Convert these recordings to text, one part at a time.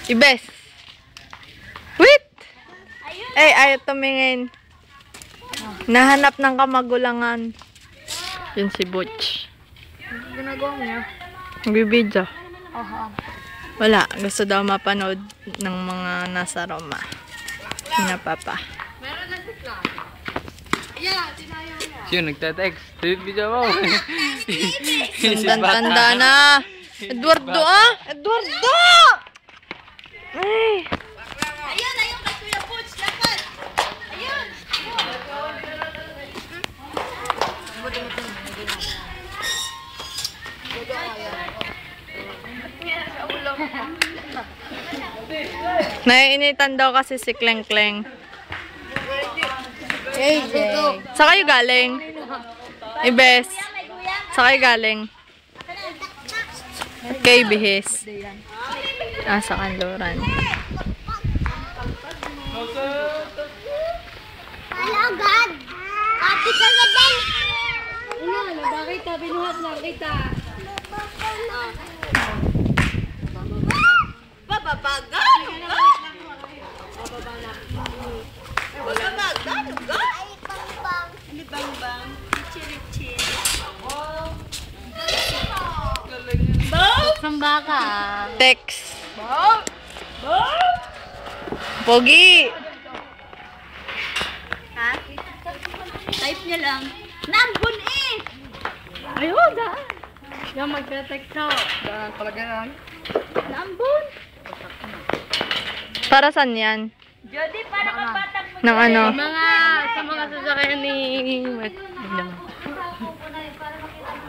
Ibes. Wait! Ay, ayaw tumingin. Nahanap ng kamagulangan. Yun si Butch. Ginagawa mo niya? Nagbibidyo. Aha. Wala. Gusto daw mapanood ng mga nasa Roma. Sina Papa. Meron na sila. Ayan, tinayaw niya. Siya nagte-text. Video mo. Tanda na. Eduardo ah! Eduardo! Ay! Ayun, ayun kay Kuya Butch. Dapat. Ayun. Naiinitan daw kasi si Kleng Kleng. AJ. Sa kayo galing? Ibes. Sa kayo galing? Kay Bihis. Sa Kanluran. Hello, God! Happy ka na din! Ano, bakit ka? Binuhat lang kita. Bababagan! Bababagan! Ay, bangbang! Libangbang! Chirichir! Samba ka. Text. Pogi. Ha? Type niya lang. Nambun eh! Ayun, daan. Yung magte-text ako. Daan talaga lang. Nambun! Para saan yan? Jody, para ka batang mo. Ng ano? Sa mga sasakyan ni Wet.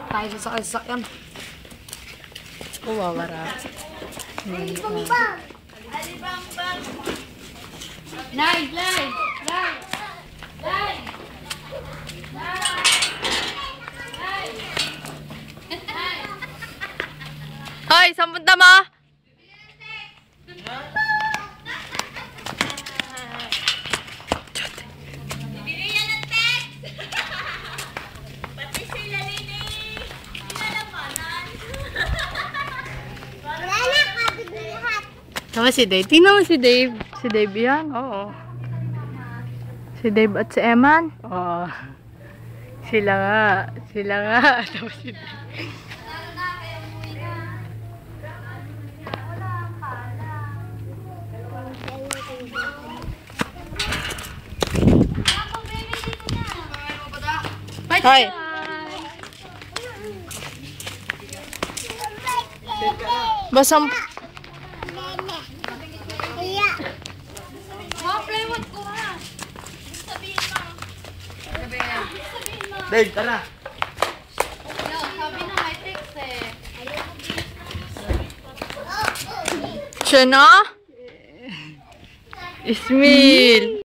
Tayo sasakyan. Wawara. Alibangbang! Alibangbang! Live! Hoy, saan punta mo? Bibigyan ng text! Pati sila Lini! Pinalamanan! Wala na, kabig na lahat. Tama si Dave. Tingnan mo si Dave. Si Dave yan? Oo. Si Dave at si Eman? Oo. Sila nga. Tama si Dave. Hoy. Basang... Iya. Playmate ko ha. Sabihin mo. Dave, tara. Sabi na may text eh. Siya na? Ismail.